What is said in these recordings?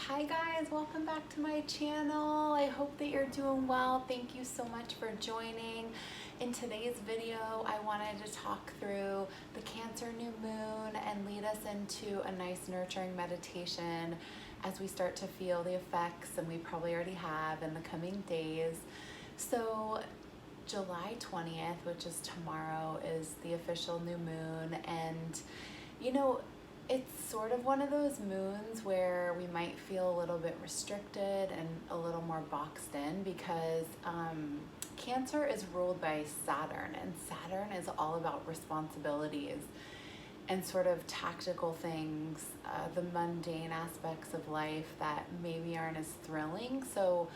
Hi guys, welcome back to my channel. I hope that you're doing well. Thank you so much for joining. In today's video, I wanted to talk through the Cancer new moon and lead us into a nice nurturing meditation as we start to feel the effects, and we probably already have in the coming days. So July 20th, which is tomorrow, is the official new moon, and it's sort of one of those moons where we might feel a little bit restricted and a little more boxed in because Cancer is ruled by Saturn, and Saturn is all about responsibilities and sort of tactical things, the mundane aspects of life that maybe aren't as thrilling. So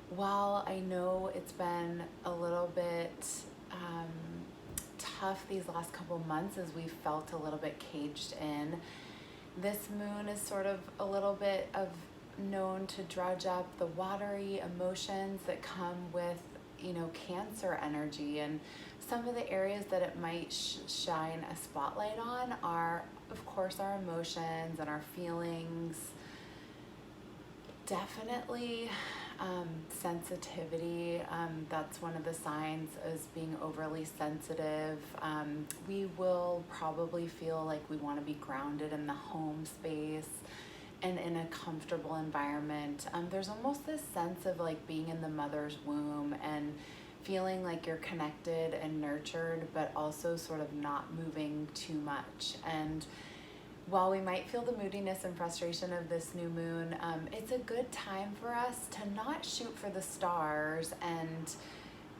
while I know it's been a little bit tough these last couple months as we've felt a little bit caged in, this moon is sort of a little bit of known to drudge up the watery emotions that come with Cancer energy. And some of the areas that it might shine a spotlight on are, of course, our emotions and our feelings. Definitely sensitivity. That's one of the signs, is being overly sensitive. We will probably feel like we want to be grounded in the home space and in a comfortable environment. There's almost this sense of like being in the mother's womb and feeling like you're connected and nurtured, but also sort of not moving too much. And while we might feel the moodiness and frustration of this new moon, it's a good time for us to not shoot for the stars and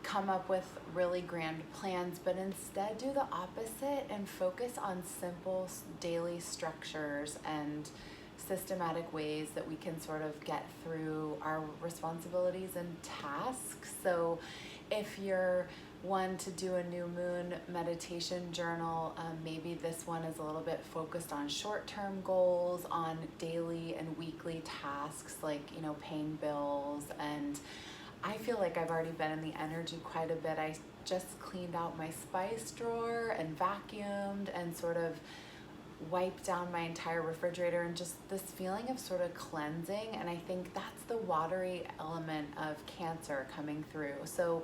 come up with really grand plans, but instead do the opposite and focus on simple daily structures and systematic ways that we can sort of get through our responsibilities and tasks. So if you're one to do a new moon meditation journal, maybe this one is a little bit focused on short-term goals, on daily and weekly tasks like paying bills. And I feel like I've already been in the energy quite a bit. I just cleaned out my spice drawer and vacuumed and sort of wiped down my entire refrigerator, and just this feeling of sort of cleansing. And I think that's the watery element of Cancer coming through. So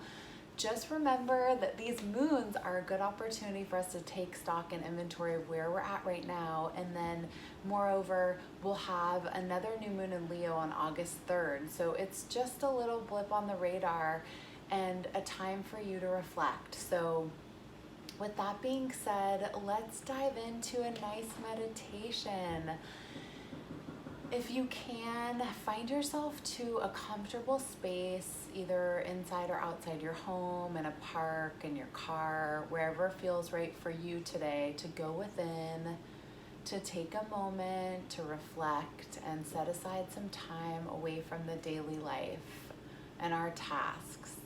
just remember that these moons are a good opportunity for us to take stock and inventory of where we're at right now. And then moreover, we'll have another new moon in Leo on August 3rd. So it's just a little blip on the radar and a time for you to reflect. So with that being said, let's dive into a nice meditation. If you can, find yourself to a comfortable space, either inside or outside your home, in a park, in your car, wherever feels right for you today, to go within, to take a moment to reflect and set aside some time away from the daily life and our tasks.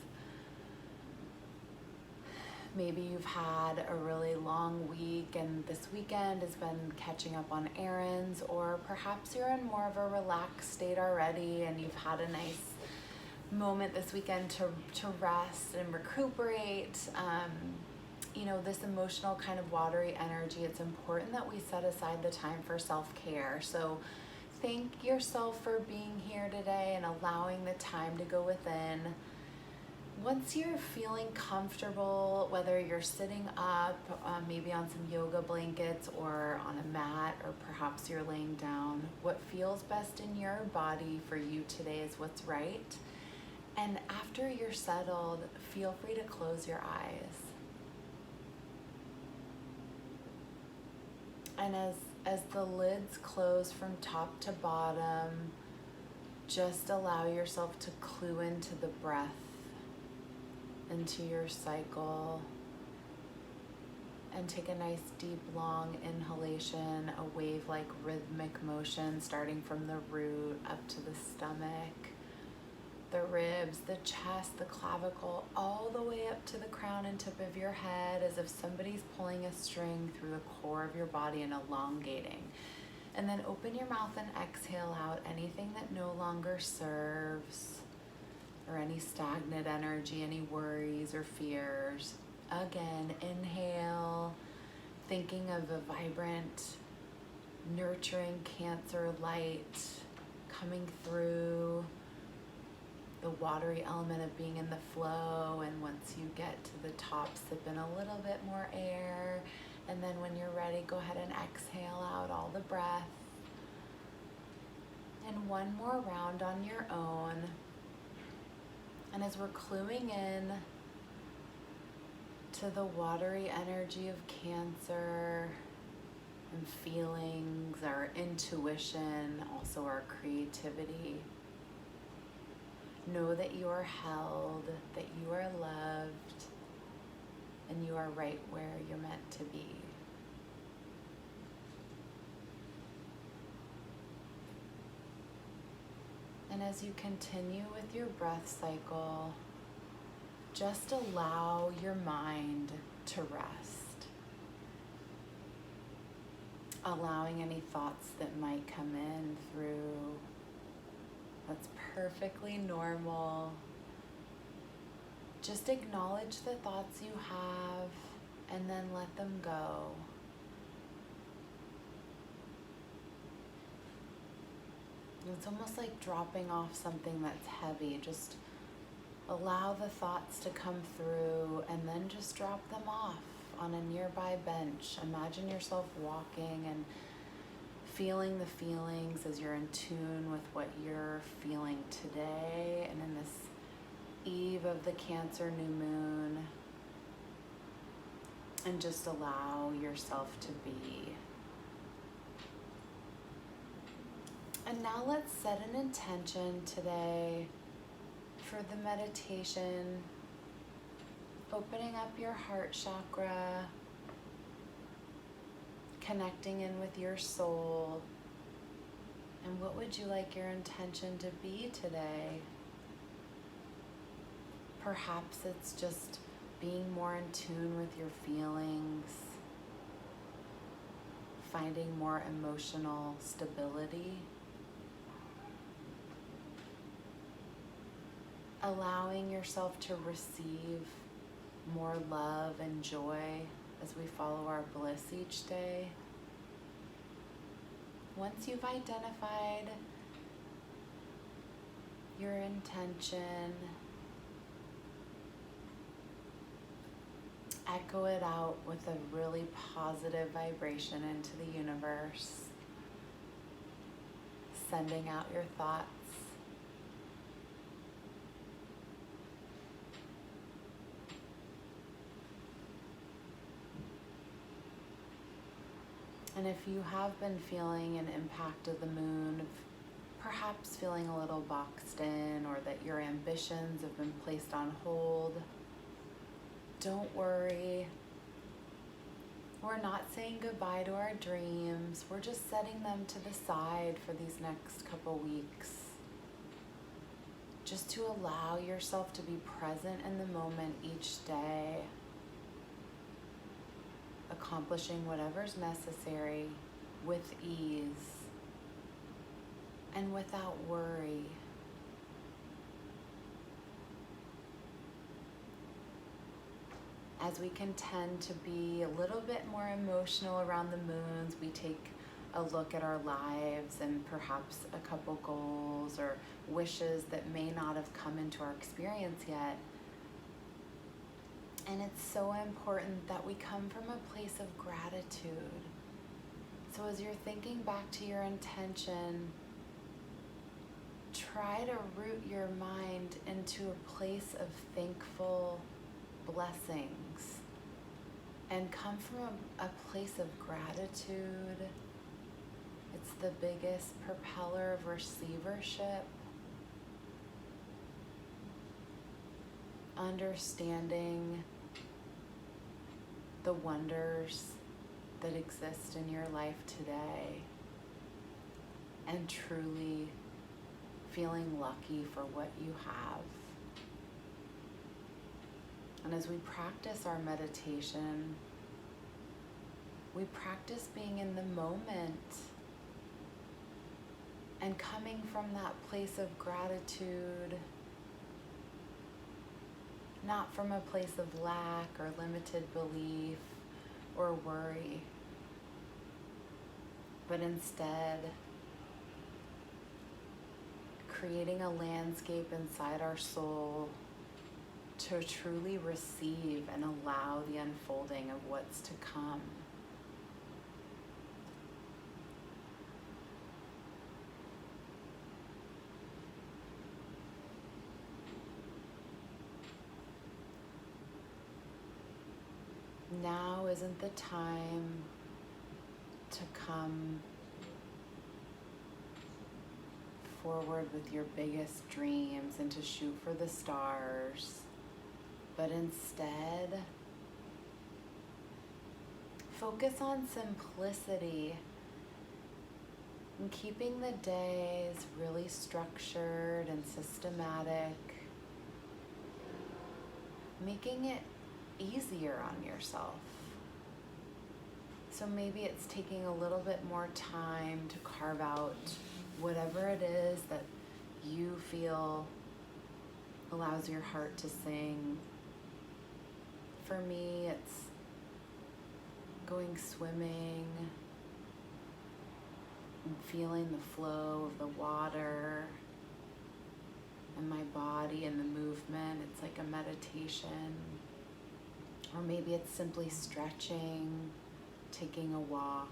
Maybe you've had a really long week and this weekend has been catching up on errands, or perhaps you're in more of a relaxed state already and you've had a nice moment this weekend to rest and recuperate. This emotional kind of watery energy, it's important that we set aside the time for self-care. So thank yourself for being here today and allowing the time to go within. Once you're feeling comfortable, whether you're sitting up, maybe on some yoga blankets or on a mat, or perhaps you're laying down, what feels best in your body for you today is what's right. And after you're settled, feel free to close your eyes. And as the lids close from top to bottom, just allow yourself to clue into the breath, into your cycle, and take a nice deep long inhalation, a wave-like rhythmic motion starting from the root up to the stomach, the ribs, the chest, the clavicle, all the way up to the crown and tip of your head, as if somebody's pulling a string through the core of your body and elongating. And then open your mouth and exhale out anything that no longer serves, or any stagnant energy, any worries or fears. Again, inhale, thinking of a vibrant, nurturing Cancer light coming through, the watery element of being in the flow, and once you get to the top, sip in a little bit more air, and then when you're ready, go ahead and exhale out all the breath. And one more round on your own. And as we're cluing in to the watery energy of Cancer and feelings, our intuition, also our creativity, know that you are held, that you are loved, and you are right where you're meant to be. And as you continue with your breath cycle, just allow your mind to rest. Allowing any thoughts that might come in through. That's perfectly normal. Just acknowledge the thoughts you have and then let them go. It's almost like dropping off something that's heavy. Just allow the thoughts to come through and then just drop them off on a nearby bench. Imagine yourself walking and feeling the feelings as you're in tune with what you're feeling today and in this eve of the Cancer new moon. And just allow yourself to be. And now let's set an intention today for the meditation, opening up your heart chakra, connecting in with your soul. And what would you like your intention to be today? Perhaps it's just being more in tune with your feelings, finding more emotional stability, allowing yourself to receive more love and joy as we follow our bliss each day. Once you've identified your intention, echo it out with a really positive vibration into the universe, sending out your thoughts. And if you have been feeling an impact of the moon, perhaps feeling a little boxed in, or that your ambitions have been placed on hold, don't worry. We're not saying goodbye to our dreams. We're just setting them to the side for these next couple weeks. Just to allow yourself to be present in the moment each day, accomplishing whatever's necessary with ease and without worry. As we can tend to be a little bit more emotional around the moons, we take a look at our lives and perhaps a couple goals or wishes that may not have come into our experience yet. And it's so important that we come from a place of gratitude. So as you're thinking back to your intention, try to root your mind into a place of thankful blessings and come from a place of gratitude. It's the biggest propeller of receivership. Understanding the wonders that exist in your life today and truly feeling lucky for what you have. And as we practice our meditation, we practice being in the moment and coming from that place of gratitude, not from a place of lack or limited belief or worry, but instead creating a landscape inside our soul to truly receive and allow the unfolding of what's to come. Now isn't the time to come forward with your biggest dreams and to shoot for the stars, but instead focus on simplicity and keeping the days really structured and systematic, making it easier on yourself. So maybe it's taking a little bit more time to carve out whatever it is that you feel allows your heart to sing. For me, it's going swimming and feeling the flow of the water and my body and the movement. It's like a meditation. Or maybe it's simply stretching, taking a walk.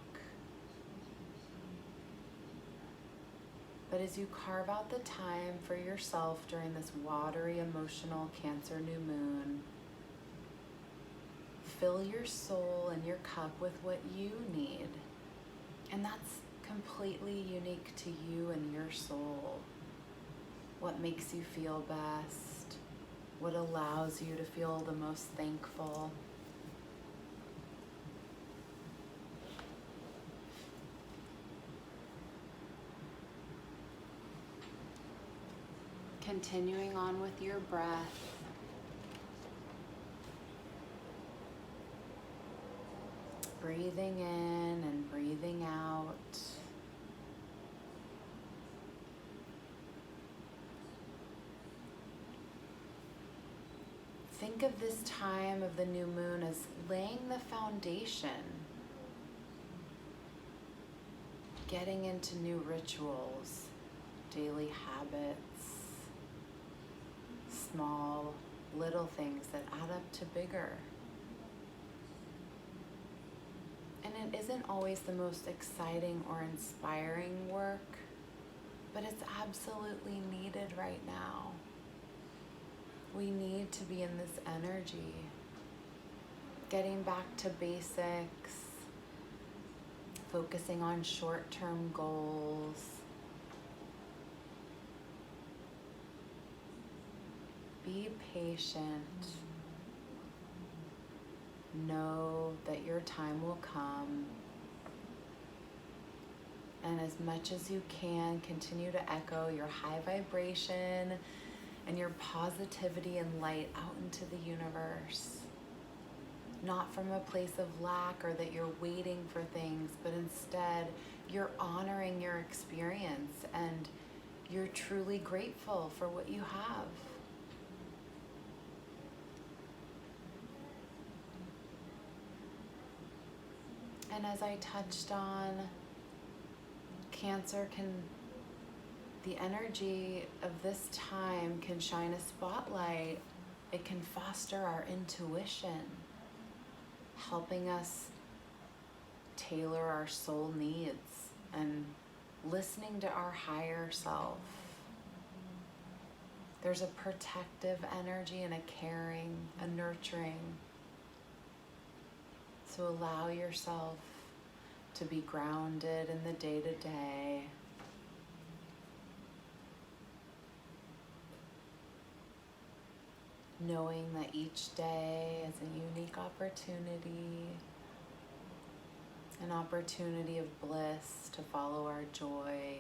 But as you carve out the time for yourself during this watery, emotional Cancer new moon, fill your soul and your cup with what you need. And that's completely unique to you and your soul. What makes you feel best? What allows you to feel the most thankful? Continuing on with your breath. Breathing in and breathing out. Think of this time of the new moon as laying the foundation, getting into new rituals, daily habits, small, little things that add up to bigger. And it isn't always the most exciting or inspiring work, but it's absolutely needed right now. We need to be in this energy, getting back to basics, focusing on short-term goals, be patient. Know that your time will come. And as much as you can, continue to echo your high vibration and your positivity and light out into the universe. Not from a place of lack or that you're waiting for things, but instead you're honoring your experience and you're truly grateful for what you have. And as I touched on, Cancer the energy of this time can shine a spotlight. It can foster our intuition, helping us tailor our soul needs and listening to our higher self. There's a protective energy and a caring, a nurturing. So allow yourself to be grounded in the day-to-day. Knowing that each day is a unique opportunity, an opportunity of bliss to follow our joy,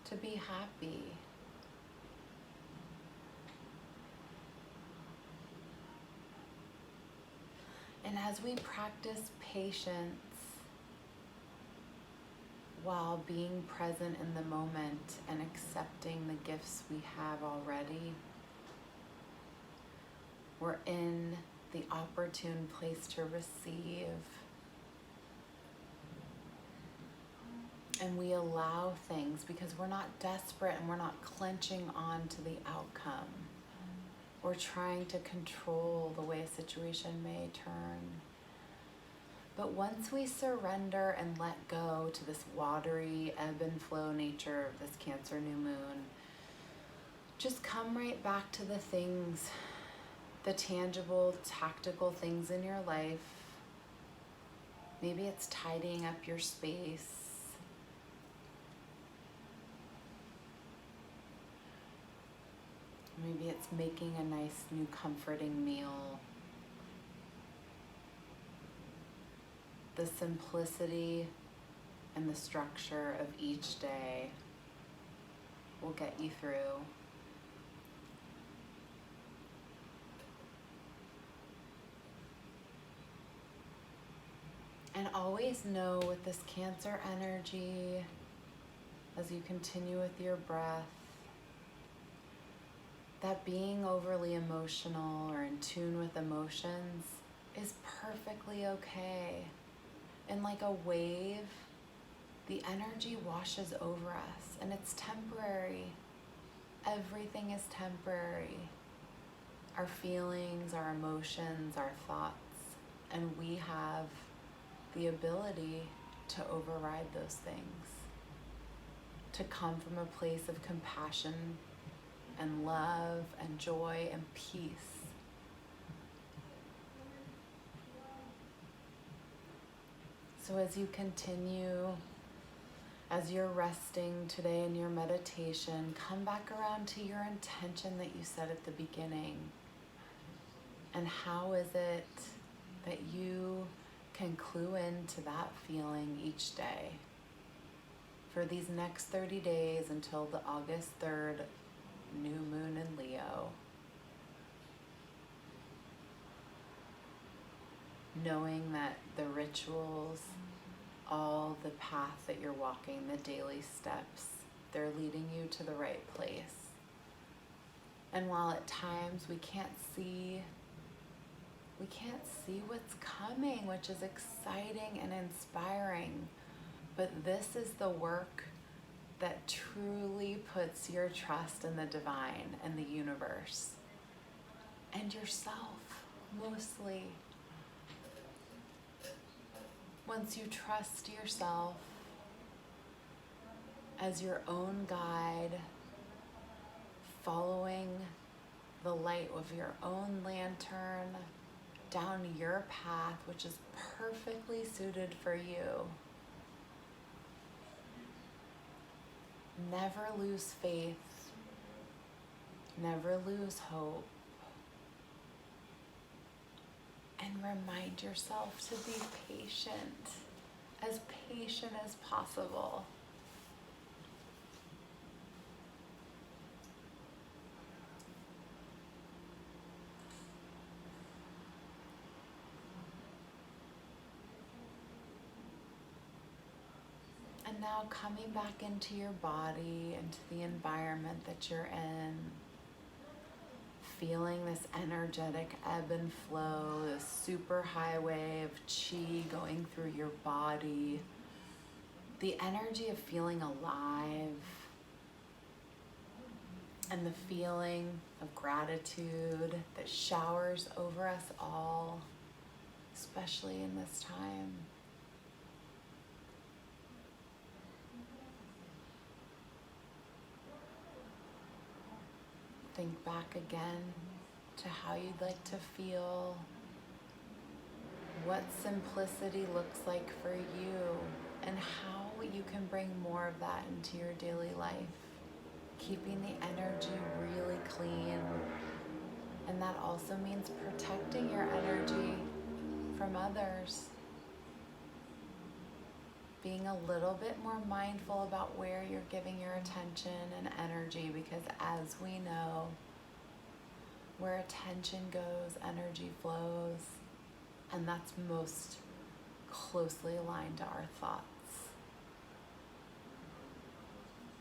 to be happy. And as we practice patience while being present in the moment and accepting the gifts we have already, we're in the opportune place to receive. And we allow things because we're not desperate and we're not clenching on to the outcome. We're trying to control the way a situation may turn. But once we surrender and let go to this watery ebb and flow nature of this Cancer new moon, just come right back to the things, the tangible, tactical things in your life. Maybe it's tidying up your space. Maybe it's making a nice new comforting meal. The simplicity and the structure of each day will get you through. And always know with this Cancer energy, as you continue with your breath, that being overly emotional or in tune with emotions is perfectly okay. And like a wave, the energy washes over us and it's temporary. Everything is temporary. Our feelings, our emotions, our thoughts, and we have the ability to override those things, to come from a place of compassion and love and joy and peace. So as you continue, as you're resting today in your meditation, come back around to your intention that you set at the beginning. And how is it that you can clue into that feeling each day for these next 30 days until the August 3rd new moon in Leo? Knowing that the rituals, all the path that you're walking, the daily steps, they're leading you to the right place. And while at times we can't see what's coming, which is exciting and inspiring, but this is the work that truly puts your trust in the divine and the universe and yourself, mostly. Once you trust yourself as your own guide, following the light of your own lantern down your path, which is perfectly suited for you, never lose faith, never lose hope, and remind yourself to be patient as possible. And now coming back into your body, into the environment that you're in, feeling this energetic ebb and flow, this super highway of chi going through your body, the energy of feeling alive, and the feeling of gratitude that showers over us all, especially in this time. Think back again to how you'd like to feel, what simplicity looks like for you, and how you can bring more of that into your daily life, keeping the energy really clean. And that also means protecting your energy from others. Being a little bit more mindful about where you're giving your attention and energy, because as we know, where attention goes, energy flows, and that's most closely aligned to our thoughts.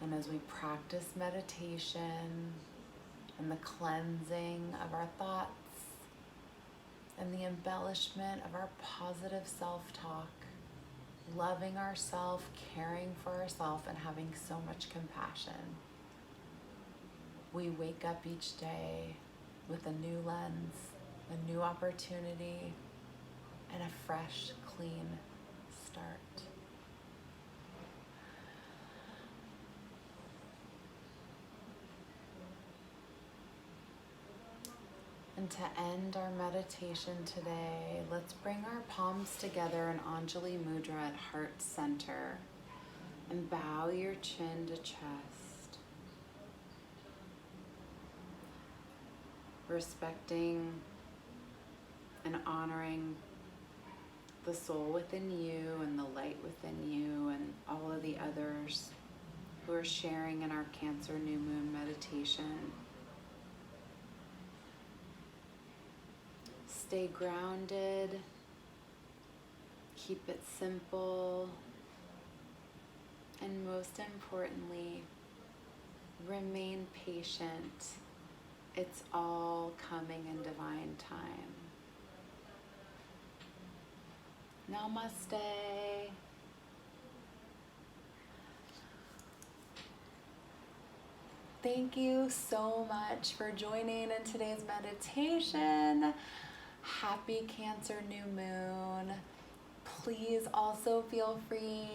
And as we practice meditation and the cleansing of our thoughts and the embellishment of our positive self-talk, loving ourselves, caring for ourselves, and having so much compassion. We wake up each day with a new lens, a new opportunity, and a fresh, clean start. And to end our meditation today, let's bring our palms together in Anjali Mudra at heart center and bow your chin to chest, respecting and honoring the soul within you and the light within you and all of the others who are sharing in our Cancer New Moon meditation. Stay grounded, keep it simple, and most importantly, remain patient. It's all coming in divine time. Namaste. Thank you so much for joining in today's meditation. Happy Cancer New Moon. Please also feel free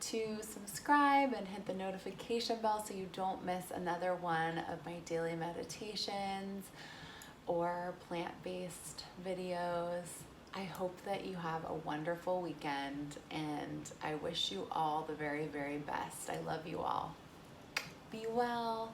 to subscribe and hit the notification bell so you don't miss another one of my daily meditations or plant-based videos. I hope that you have a wonderful weekend, and I wish you all the very, very best. I love you all. Be well.